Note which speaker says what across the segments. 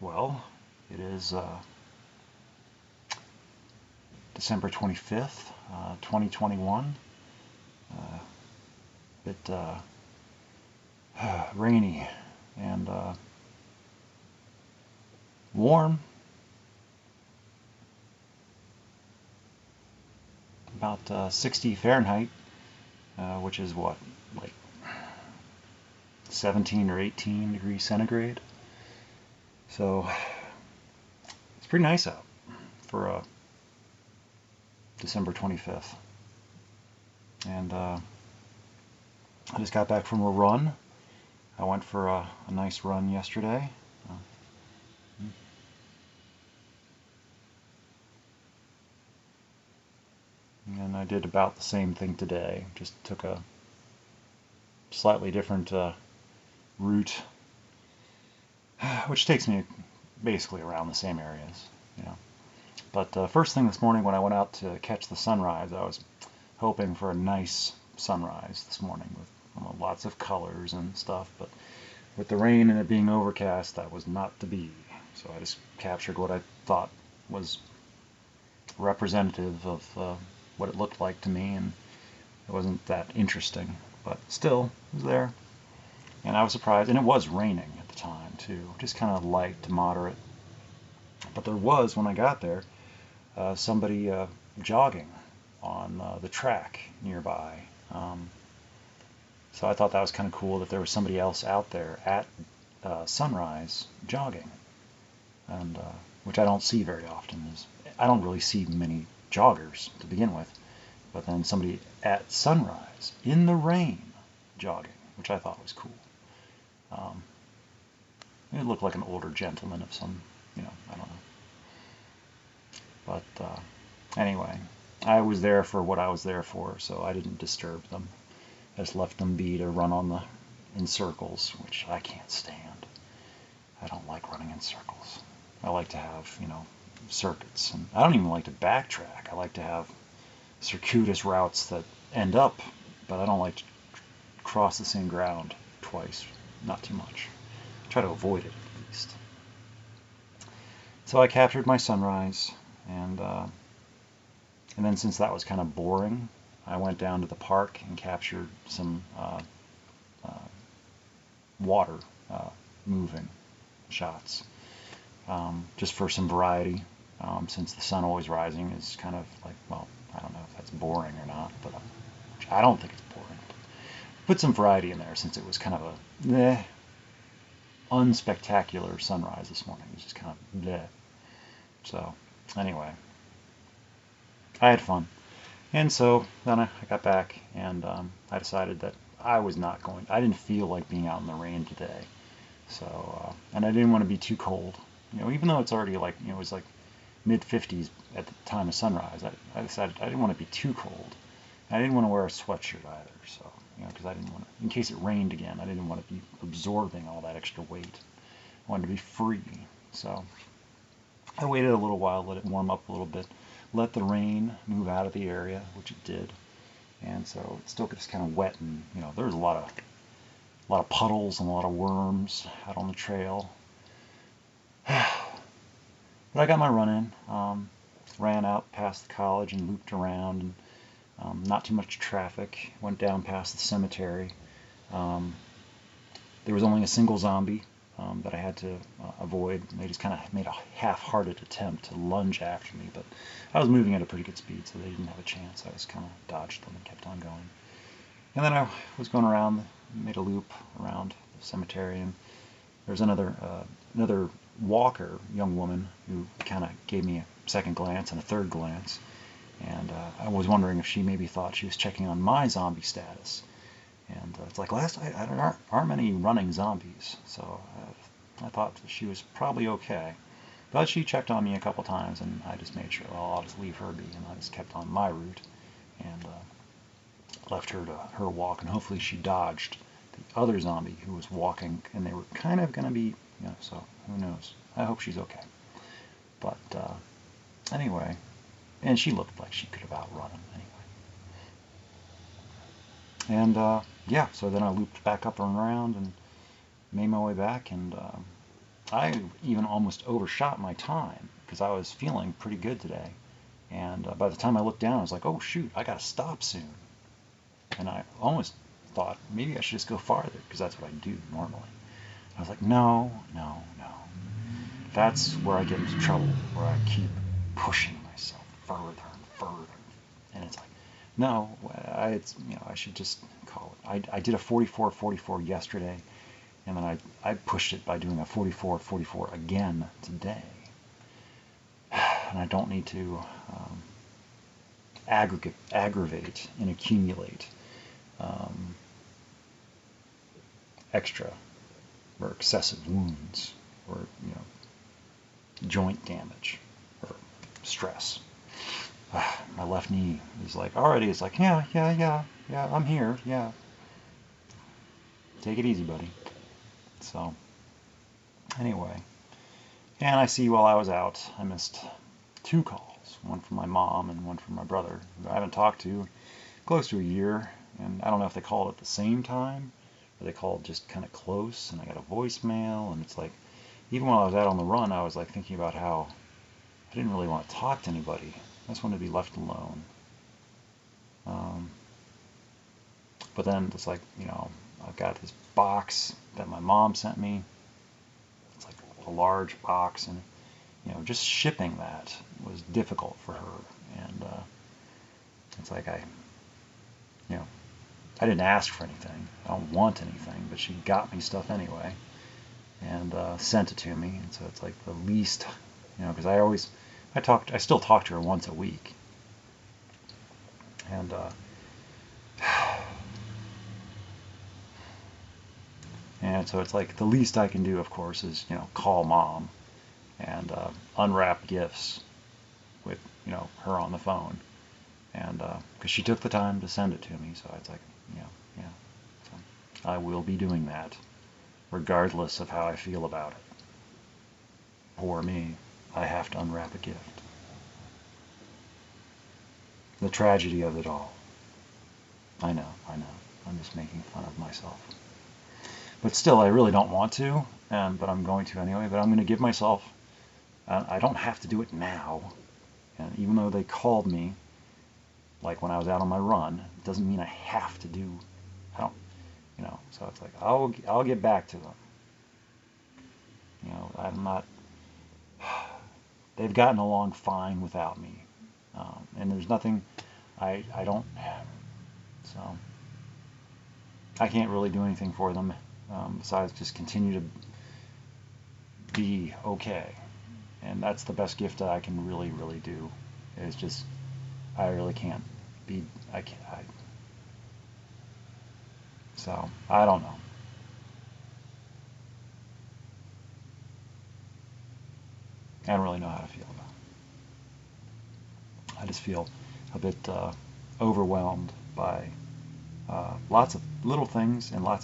Speaker 1: Well, it is December 25th, 2021. Bit rainy and warm, about 60 Fahrenheit, which is what, like 17 or 18 degrees centigrade. So it's pretty nice out for December 25th. And I just got back from a run. I went for a nice run yesterday. And I did about the same thing today. Just took a slightly different route, which takes me basically around the same areas, you know. But first thing this morning when I went out to catch the sunrise, I was hoping for a nice sunrise this morning with lots of colors and stuff, but with the rain and it being overcast, that was not to be. So I just captured what I thought was representative of what it looked like to me, and it wasn't that interesting, but still, it was there. And I was surprised, and it was raining at the time too, just kind of light to moderate. But there was, when I got there, somebody jogging on the track nearby. So I thought that was kind of cool that there was somebody else out there at sunrise jogging, and which I don't see very often. I don't really see many joggers to begin with, but then somebody at sunrise in the rain jogging, which I thought was cool. It looked like an older gentleman of some, I don't know. But anyway, I was there for what I was there for, so I didn't disturb them. I just left them be to run in circles, which I can't stand. I don't like running in circles. I like to have, circuits, and I don't even like to backtrack. I like to have circuitous routes that end up, but I don't like to cross the same ground twice. Not too much. Try to avoid it at least. So I captured my sunrise, and then since that was kind of boring, I went down to the park and captured some water moving shots, just for some variety. Since the sun always rising is kind of like, well, I don't know if that's boring or not, but I don't think it's boring. Put some variety in there since it was kind of a unspectacular sunrise this morning. It was just kind of bleh. So anyway, I had fun. And so then I got back, and I decided that I didn't feel like being out in the rain today. So, and I didn't want to be too cold. Even though it's already like, it was like mid-50s at the time of sunrise, I decided I didn't want to be too cold. I didn't want to wear a sweatshirt either, so, because I didn't want to, in case it rained again, I didn't want to be absorbing all that extra weight. I wanted to be free. So I waited a little while, let it warm up a little bit, let the rain move out of the area, which it did. And so it still gets kind of wet, and there was a lot of puddles and a lot of worms out on the trail. But I got my run in, ran out past the college and looped around, and not too much traffic, went down past the cemetery. There was only a single zombie that I had to avoid. They just kind of made a half-hearted attempt to lunge after me, but I was moving at a pretty good speed, so they didn't have a chance. I just kind of dodged them and kept on going. And then I was going around, made a loop around the cemetery, and there was another walker, young woman, who kind of gave me a second glance and a third glance, and I was wondering if she maybe thought she was checking on my zombie status. And it's like, there aren't many running zombies, so I thought she was probably okay. But she checked on me a couple times, and I just made sure, well, I'll just leave her be, and I just kept on my route, and left her to her walk, and hopefully she dodged the other zombie who was walking, and they were kind of going to be, so who knows. I hope she's okay. But anyway, and she looked like she could have outrun him anyway. And yeah, so then I looped back up and around and made my way back, and I even almost overshot my time because I was feeling pretty good today. And by the time I looked down, I was like, oh shoot, I gotta stop soon. And I almost thought maybe I should just go farther because that's what I do normally. I was like, no, no, no. That's where I get into trouble, where I keep pushing myself further and further. And it's like, no, I should just call it. I did a 44-44 yesterday, and then I pushed it by doing a 44-44 again today. And I don't need to aggravate and accumulate extra or excessive wounds or joint damage or stress. My left knee is like already. It's like yeah, I'm here. Yeah, take it easy, buddy. So anyway, and I see while I was out, I missed 2 calls, one from my mom and one from my brother, who I haven't talked to close to a year. And I don't know if they called at the same time or they called just kind of close. And I got a voicemail, and it's like, even while I was out on the run, I was like thinking about how I didn't really want to talk to anybody. I just wanted to be left alone. But then it's like, I've got this box that my mom sent me. It's like a large box, and just shipping that was difficult for her. And it's like I didn't ask for anything. I don't want anything, but she got me stuff anyway and sent it to me. And so it's like the least, because I still talk to her once a week. And and so it's like the least I can do, of course, is call mom and unwrap gifts with her on the phone, and because she took the time to send it to me, so it's like yeah, so I will be doing that regardless of how I feel about it. Poor me, I have to unwrap a gift. The tragedy of it all. I know, I'm just making fun of myself. But still, I really don't want to, but I'm going to anyway. But I'm going to give myself, I don't have to do it now. And even though they called me, like when I was out on my run, it doesn't mean I have to do, I don't, so it's like, I'll get back to them. I'm not, they've gotten along fine without me. And there's nothing, I don't, so I can't really do anything for them besides just continue to be okay. And that's the best gift that I can really, really do. Is just, I really can't be, I can't, so, I don't know. I don't really know how to feel about it. I just feel a bit overwhelmed by lots of little things and a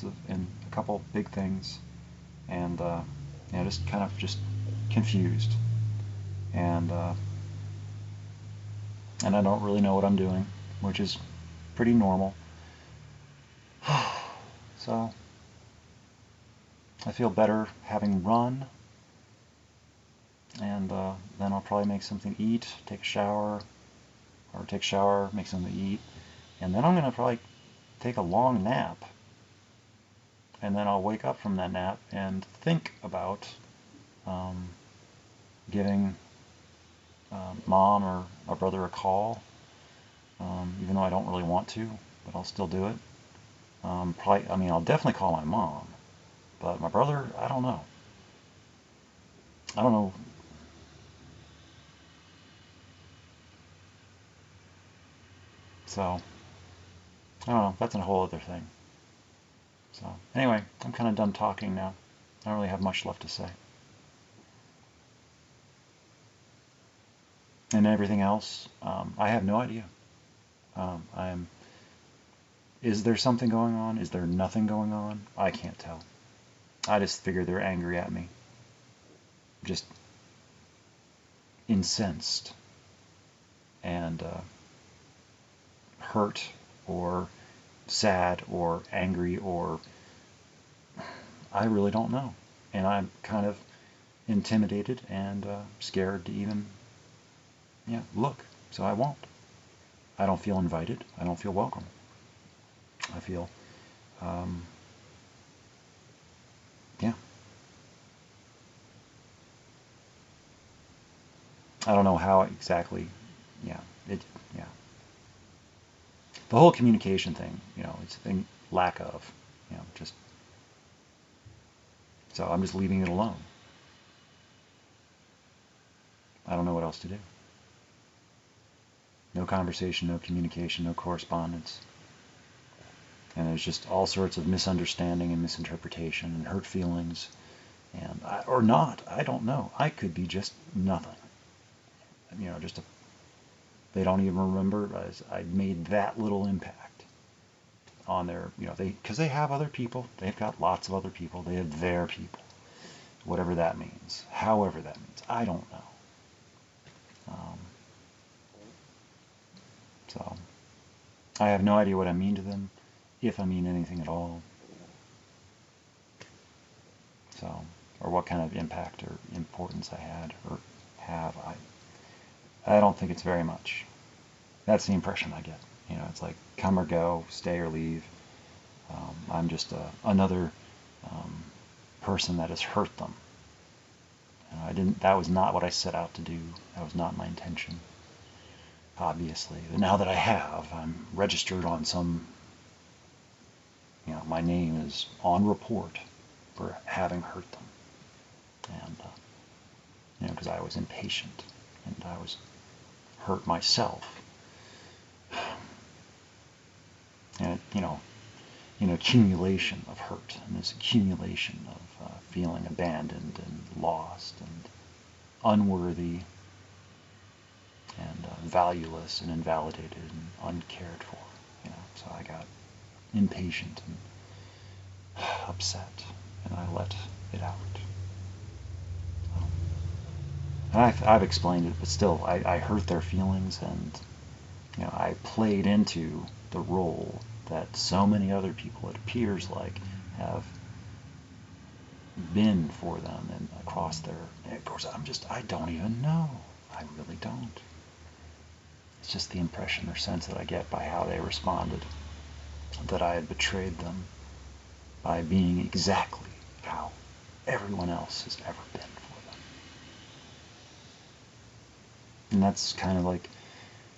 Speaker 1: couple big things, and just kind of just confused, and I don't really know what I'm doing, which is pretty normal. So I feel better having run, and then I'll probably make something to eat, take a shower, make something to eat, and then I'm going to probably take a long nap, and then I'll wake up from that nap and think about giving mom or my brother a call, even though I don't really want to, but I'll still do it. I'll definitely call my mom, but my brother, I don't know. So, I don't know, that's a whole other thing. So, anyway, I'm kind of done talking now. I don't really have much left to say. And everything else, I have no idea. Is there something going on? Is there nothing going on? I can't tell. I just figure they're angry at me. Just incensed and hurt or sad or angry, or I really don't know. And I'm kind of intimidated and scared to even look. So I won't. I don't feel invited. I don't feel welcome. I feel, yeah. I don't know how exactly, yeah, yeah. The whole communication thing, it's a lack of, just, so I'm just leaving it alone. I don't know what else to do. No conversation, no communication, no correspondence. And there's just all sorts of misunderstanding and misinterpretation and hurt feelings, and or not. I don't know. I could be just nothing. Just they don't even remember I made that little impact on their, because they have other people. They've got lots of other people. They have their people, whatever that means, however that means. I don't know. So I have no idea what I mean to them, if I mean anything at all. So, or what kind of impact or importance I had or have. I don't think it's very much. That's the impression I get. It's like come or go, stay or leave. I'm just another person that has hurt them. That was not what I set out to do. That was not my intention, obviously. But now that I have, I'm registered on some, my name is on report for having hurt them. And, because I was impatient and I was hurt myself. And, accumulation of hurt and this accumulation of feeling abandoned and lost and unworthy and valueless and invalidated and uncared for. So I got impatient and upset, and I let it out. And I've explained it, but still, I hurt their feelings, and I played into the role that so many other people, it appears like, have been for them and across their. And of course, I don't even know. I really don't. It's just the impression or sense that I get by how they responded, that I had betrayed them by being exactly how everyone else has ever been for them. And that's kind of like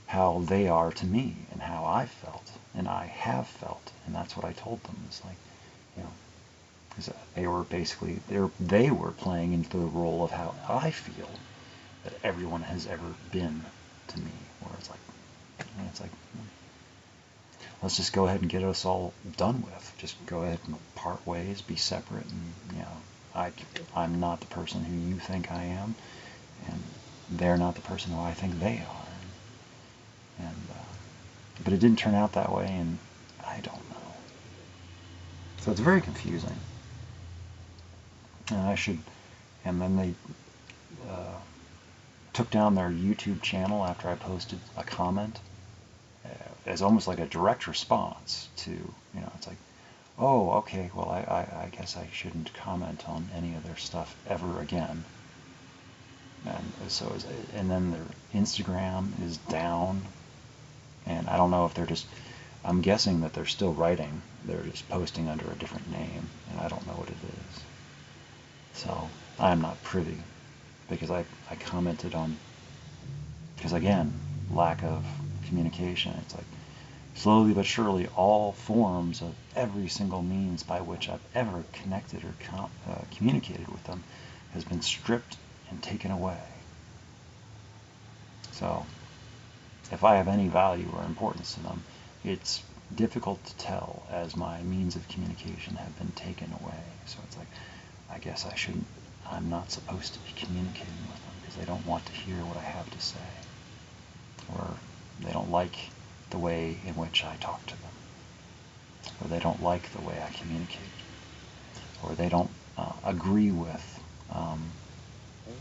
Speaker 1: how they are to me and how I felt and I have felt. And that's what I told them. It's like, because they were basically, they were playing into the role of how I feel that everyone has ever been to me. Where it's like, let's just go ahead and get us all done with. Just go ahead and part ways, be separate, and I'm not the person who you think I am, and they're not the person who I think they are. But it didn't turn out that way, and I don't know. So it's very confusing. And then they took down their YouTube channel after I posted a comment as almost like a direct response to, it's like, oh, okay, well, I guess I shouldn't comment on any of their stuff ever again. And then their Instagram is down, and I don't know if they're just, I'm guessing that they're still writing. They're just posting under a different name, and I don't know what it is. So I'm not privy, because I commented on, because again, lack of communication. It's like slowly but surely all forms of every single means by which I've ever connected or communicated with them has been stripped and taken away. So if I have any value or importance to them, it's difficult to tell as my means of communication have been taken away. So it's like, I guess I'm not supposed to be communicating with them because they don't want to hear what I have to say, or they don't like the way in which I talk to them, or they don't like the way I communicate, or they don't agree with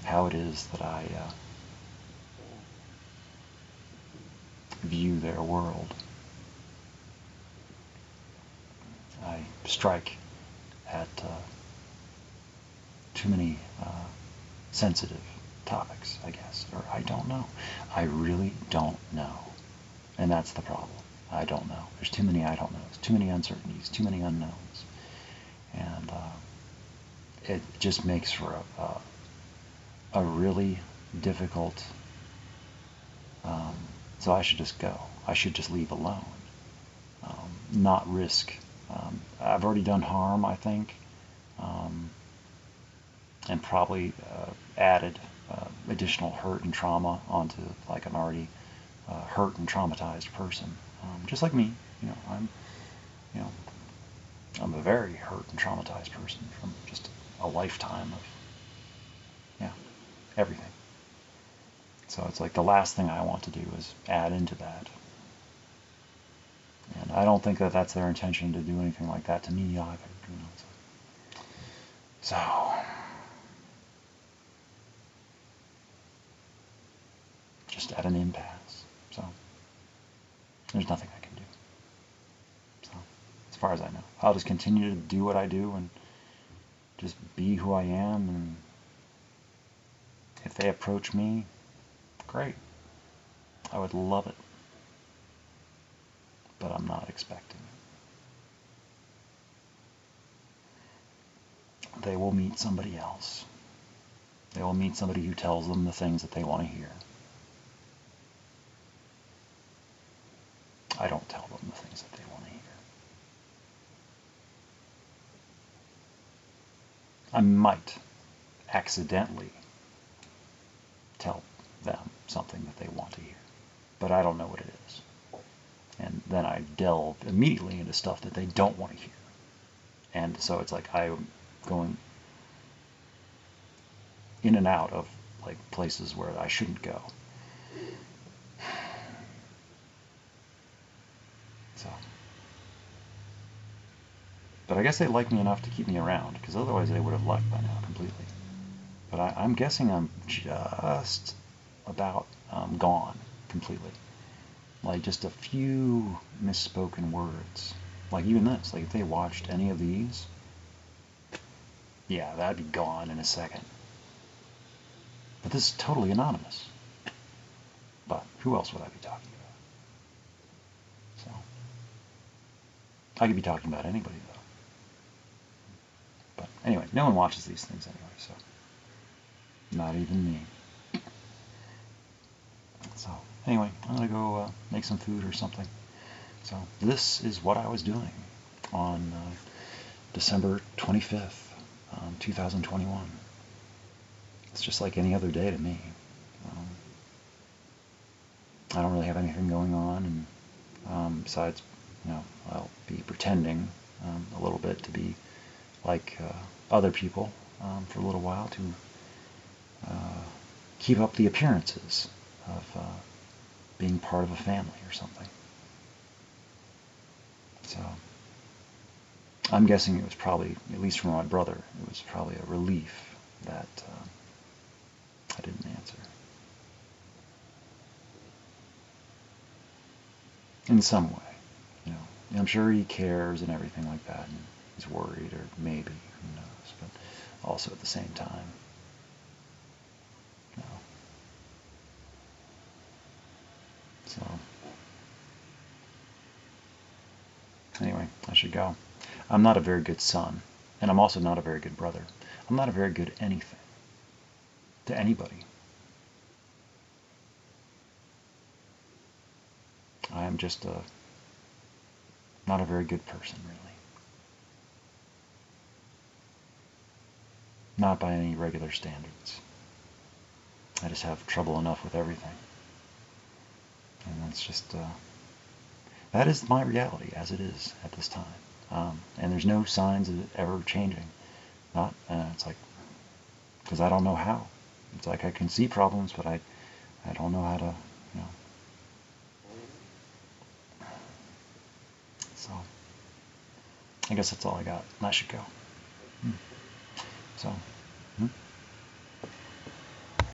Speaker 1: how it is that I view their world. I strike at too many sensitive topics, I guess. Or I don't know. I really don't know. And that's the problem. I don't know. There's too many I don't knows, too many uncertainties, too many unknowns. And it just makes for a really difficult, so I should just go. I should just leave alone. Not risk. I've already done harm, I think, and probably added additional hurt and trauma onto like an already hurt and traumatized person. Just like me, you know, I'm a very hurt and traumatized person from just a lifetime of, yeah, everything. So it's like the last thing I want to do is add into that. And I don't think that that's their intention to do anything like that to me either. So just at an impasse. So there's nothing I can do. So as far as I know, I'll just continue to do what I do and just be who I am. And if they approach me, great. I would love it. But I'm not expecting it. They will meet somebody else. They will meet somebody who tells them the things that they want to hear. I don't tell them the things that they want to hear. I might accidentally tell them something that they want to hear, but I don't know what it is. And then I delve immediately into stuff that they don't want to hear. And so it's like I'm going in and out of like places where I shouldn't go. So, but I guess they like me enough to keep me around, because otherwise they would have left by now completely. But I'm guessing I'm just about gone completely. Like just a few misspoken words. Like even this, like if they watched any of these, yeah, that'd be gone in a second. But this is totally anonymous. But who else would I be talking about? So I could be talking about anybody though. But anyway, no one watches these things anyway, so not even me. So anyway, I'm gonna go make some food or something. So this is what I was doing on December 25th, 2021. It's just like any other day to me. I don't really have anything going on, and besides, I'll be pretending a little bit to be like other people for a little while to keep up the appearances of being part of a family or something. So I'm guessing it was probably, at least for my brother, it was probably a relief that I didn't answer. In some way, I'm sure he cares and everything like that, and he's worried, or maybe, who knows, but also at the same time, So anyway, I should go. I'm not a very good son, and I'm also not a very good brother. I'm not a very good anything to anybody. I am just not a very good person, really. Not by any regular standards. I just have trouble enough with everything. And that's just, that is my reality as it is at this time. And there's no signs of it ever changing. It's like, because I don't know how. It's like I can see problems, but I don't know how to, So, I guess that's all I got. I should go. So.